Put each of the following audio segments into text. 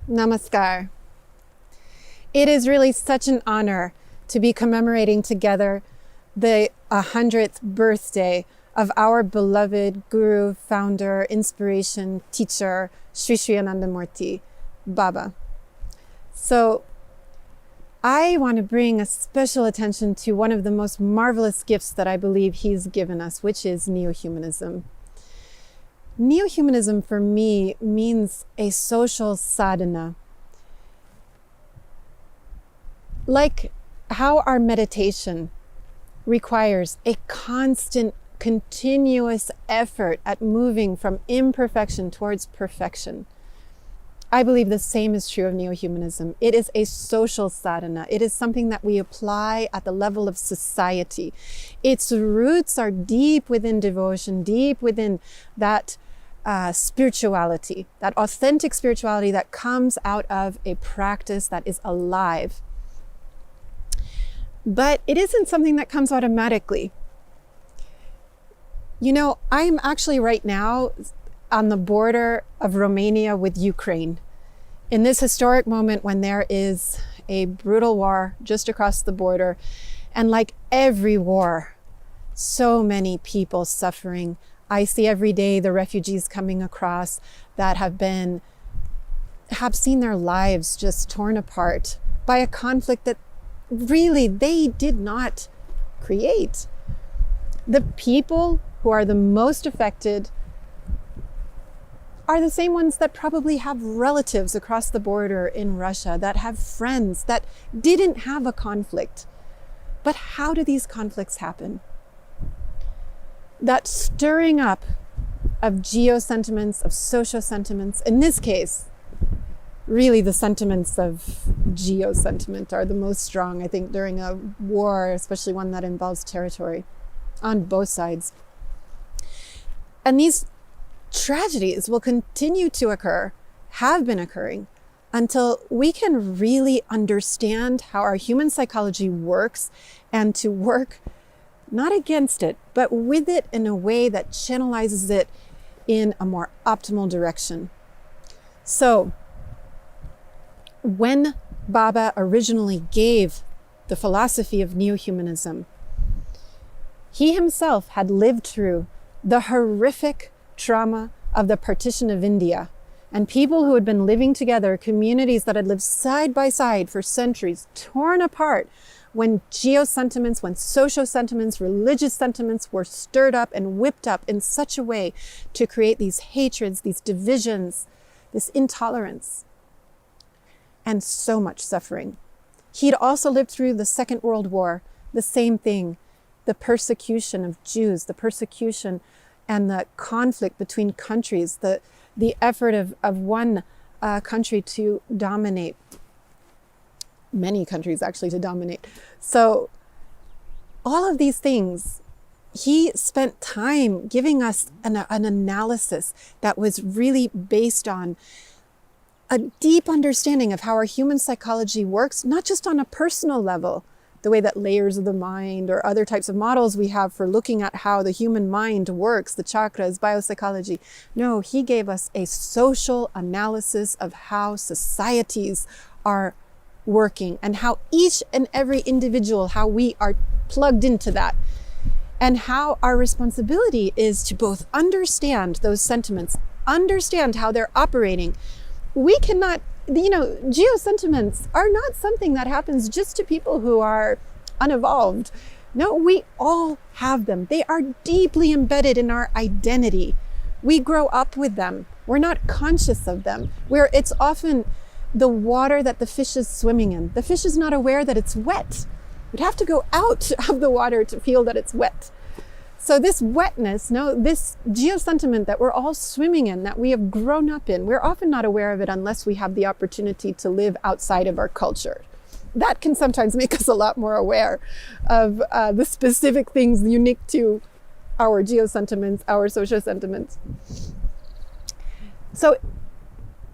Namaskar. It is really such an honor to be commemorating together the 100th birthday of our beloved Guru, founder, inspiration, teacher, Sri Sri Ananda Murti, Baba. So I want to bring a special attention to one of the most marvelous gifts that I believe he's given us, which is Neohumanism. Neohumanism for me means a social sadhana. Like how our meditation requires a constant, continuous effort at moving from imperfection towards perfection. I believe the same is true of Neohumanism. It is a social sadhana. It is something that we apply at the level of society. Its roots are deep within devotion, deep within that spirituality, that authentic spirituality that comes out of a practice that is alive. But it isn't something that comes automatically. You know, I'm actually right now on the border of Romania with Ukraine, in this historic moment when there is a brutal war just across the border. And like every war, so many people suffering. I see every day the refugees coming across that have seen their lives just torn apart by a conflict that really they did not create. The people who are the most affected are the same ones that probably have relatives across the border in Russia, that have friends that didn't have a conflict. But how do these conflicts happen? That stirring up of geo-sentiments, of social sentiments, in this case, really the sentiments of geo-sentiment are the most strong, I think, during a war, especially one that involves territory on both sides. And these tragedies will continue to occur, have been occurring, until we can really understand how our human psychology works and to work not against it, but with it in a way that channelizes it in a more optimal direction. So, when Baba originally gave the philosophy of Neohumanism, he himself had lived through the horrific trauma of the partition of India, and people who had been living together, communities that had lived side by side for centuries, torn apart when geo-sentiments, when social sentiments, religious sentiments were stirred up and whipped up in such a way to create these hatreds, these divisions, this intolerance, and so much suffering. He'd also lived through the Second World War, the same thing, the persecution of Jews, the persecution and the conflict between countries, the effort of one country to dominate, many countries actually to dominate. So all of these things, he spent time giving us an analysis that was really based on a deep understanding of how our human psychology works, not just on a personal level, the way that layers of the mind or other types of models we have for looking at how the human mind works, the chakras, biopsychology. No, he gave us a social analysis of how societies are working and how each and every individual, how we are plugged into that, and how our responsibility is to both understand those sentiments, understand how they're operating. We cannot, geo-sentiments are not something that happens just to people who are unevolved. No, we all have them. They are deeply embedded in our identity. We grow up with them. We're not conscious of them. It's often the water that the fish is swimming in. The fish is not aware that it's wet. We'd have to go out of the water to feel that it's wet. So this wetness, this geo-sentiment that we're all swimming in, that we have grown up in, we're often not aware of it unless we have the opportunity to live outside of our culture. That can sometimes make us a lot more aware of the specific things unique to our geo-sentiments, our social sentiments. So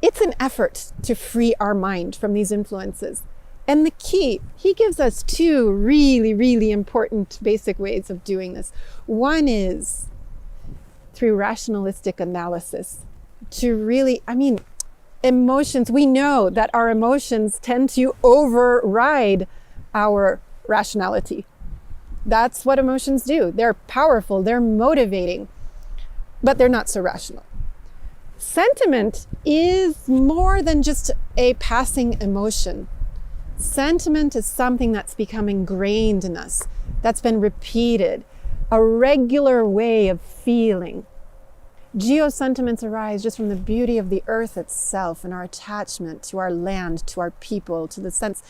it's an effort to free our mind from these influences. And the key, he gives us two really, really important basic ways of doing this. One is through rationalistic analysis to really, emotions, we know that our emotions tend to override our rationality. That's what emotions do. They're powerful, they're motivating, but they're not so rational. Sentiment is more than just a passing emotion. Sentiment is something that's become ingrained in us, that's been repeated, a regular way of feeling. Geosentiments arise just from the beauty of the earth itself and our attachment to our land, to our people, to the sense.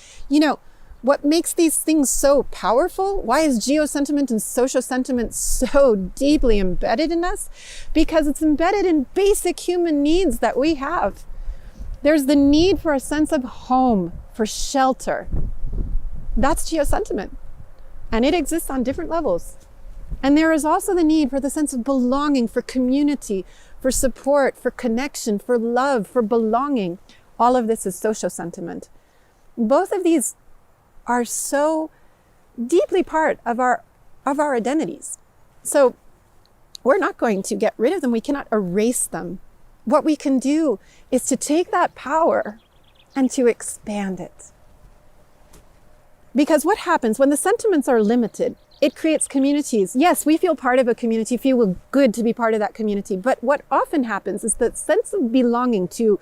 What makes these things so powerful? Why is geosentiment and social sentiment so deeply embedded in us? Because it's embedded in basic human needs that we have. There's the need for a sense of home, for shelter. That's geosentiment. And it exists on different levels. And there is also the need for the sense of belonging, for community, for support, for connection, for love, for belonging. All of this is social sentiment. Both of these are so deeply part of our identities. So we're not going to get rid of them. We cannot erase them. What we can do is to take that power and to expand it. Because what happens when the sentiments are limited, it creates communities. Yes, we feel part of a community, feel good to be part of that community. But what often happens is the sense of belonging to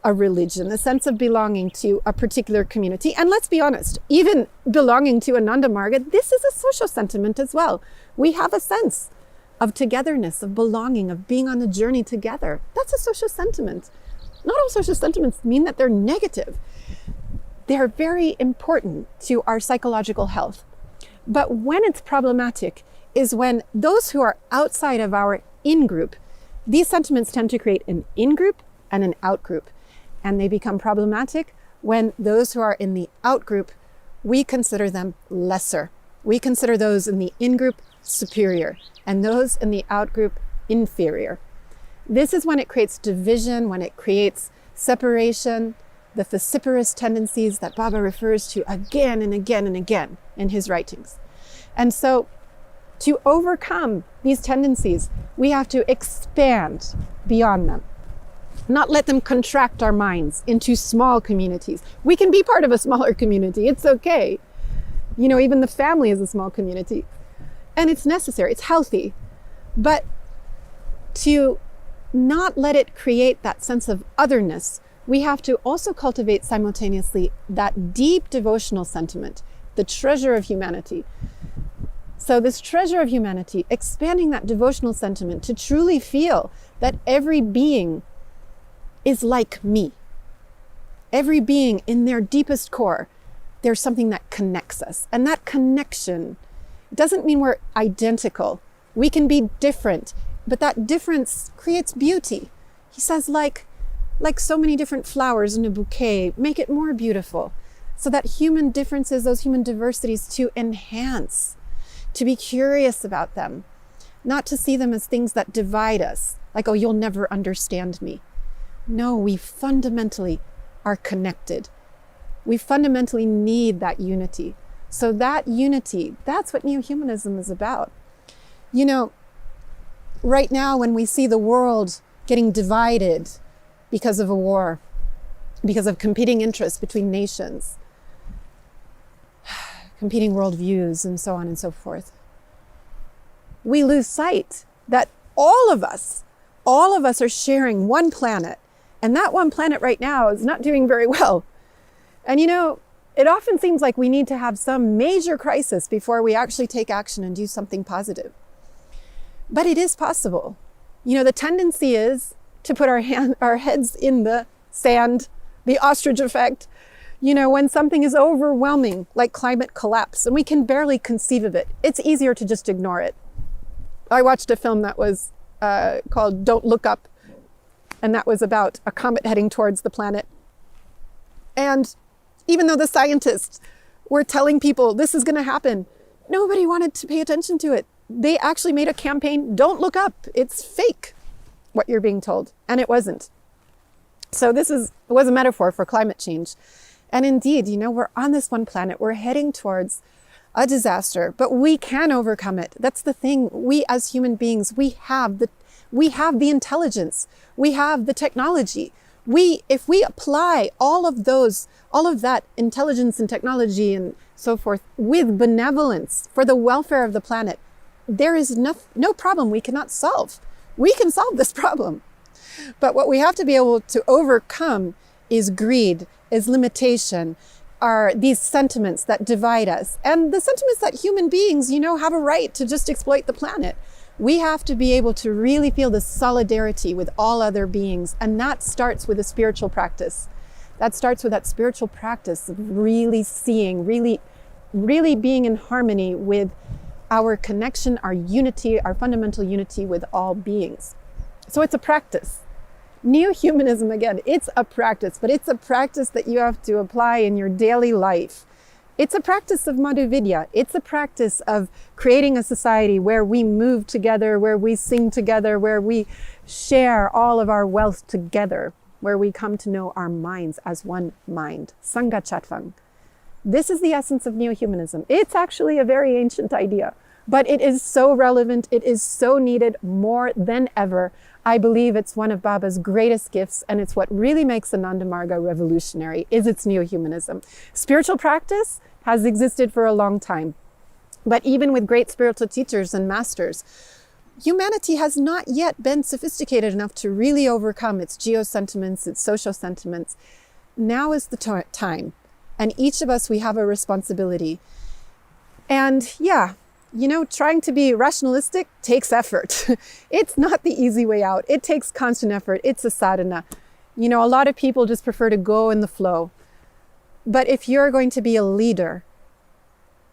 a religion, the sense of belonging to a particular community. And let's be honest, even belonging to Ananda Marga, this is a social sentiment as well. We have a sense of togetherness, of belonging, of being on the journey together. That's a social sentiment. Not all social sentiments mean that they're negative. They're very important to our psychological health. But when it's problematic is when those who are outside of our in-group, these sentiments tend to create an in-group and an out-group. And they become problematic when those who are in the out-group, we consider them lesser. We consider those in the in-group superior and those in the out-group inferior. This is when it creates division, when it creates separation, the vociferous tendencies that Baba refers to again and again and again in his writings. And so to overcome these tendencies, we have to expand beyond them, not let them contract our minds into small communities. We can be part of a smaller community. It's okay. Even the family is a small community. And it's necessary, it's healthy. But to not let it create that sense of otherness, we have to also cultivate simultaneously that deep devotional sentiment, the treasure of humanity. So this treasure of humanity, expanding that devotional sentiment to truly feel that every being is like me. Every being in their deepest core, there's something that connects us. And that connection doesn't mean we're identical. We can be different, but that difference creates beauty. He says, like so many different flowers in a bouquet, make it more beautiful so that human differences, those human diversities, to enhance, to be curious about them, not to see them as things that divide us, like, oh, you'll never understand me. No, we fundamentally are connected. We fundamentally need that unity. So that unity, that's what Neohumanism is about. Right now when we see the world getting divided because of a war, because of competing interests between nations, competing worldviews, and so on and so forth, we lose sight that all of us are sharing one planet. And that one planet right now is not doing very well. And it often seems like we need to have some major crisis before we actually take action and do something positive. But it is possible. The tendency is to put our heads in the sand, the ostrich effect, when something is overwhelming, like climate collapse, and we can barely conceive of it, it's easier to just ignore it. I watched a film that was called Don't Look Up, and that was about a comet heading towards the planet. And even though the scientists were telling people this is going to happen, nobody wanted to pay attention to it. They actually made a campaign, don't look up, it's fake, what you're being told. And it wasn't. So it was a metaphor for climate change. And indeed, we're on this one planet, we're heading towards a disaster, but we can overcome it. That's the thing. We as human beings, we have the intelligence, we have the technology, If we apply all of that intelligence and technology and so forth with benevolence for the welfare of the planet, there is no problem we cannot solve. We can solve this problem. But what we have to be able to overcome is greed, is limitation, are these sentiments that divide us, and the sentiments that human beings, have a right to just exploit the planet. We have to be able to really feel the solidarity with all other beings, and that starts with a spiritual practice. That starts with that spiritual practice of really seeing, really being in harmony with our connection, our unity, our fundamental unity with all beings. So it's a practice. Neohumanism, again, it's a practice, but it's a practice that you have to apply in your daily life. It's a practice of Madhuvidya. It's a practice of creating a society where we move together, where we sing together, where we share all of our wealth together, where we come to know our minds as one mind. Sangha Chattvang. This is the essence of Neohumanism. It's actually a very ancient idea, but it is so relevant. It is so needed more than ever. I believe it's one of Baba's greatest gifts, and it's what really makes Ananda Marga revolutionary, is its Neohumanism. Spiritual practice has existed for a long time, but even with great spiritual teachers and masters, humanity has not yet been sophisticated enough to really overcome its geo-sentiments, its social sentiments. Now is the time, and each of us, we have a responsibility. And trying to be rationalistic takes effort. It's not the easy way out. It takes constant effort. It's a sadhana. A lot of people just prefer to go in the flow. But if you're going to be a leader,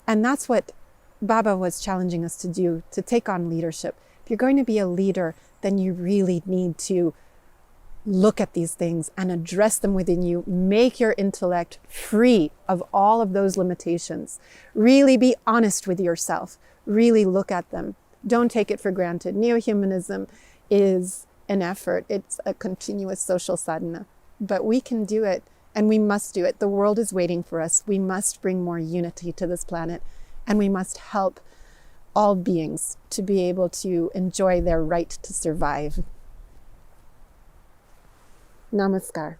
and that's what Baba was challenging us to do, to take on leadership. If you're going to be a leader, then you really need to look at these things and address them within you. Make your intellect free of all of those limitations. Really be honest with yourself. Really look at them. Don't take it for granted. Neohumanism is an effort. It's a continuous social sadhana. But we can do it, and we must do it. The world is waiting for us. We must bring more unity to this planet, and we must help all beings to be able to enjoy their right to survive. Namaskar.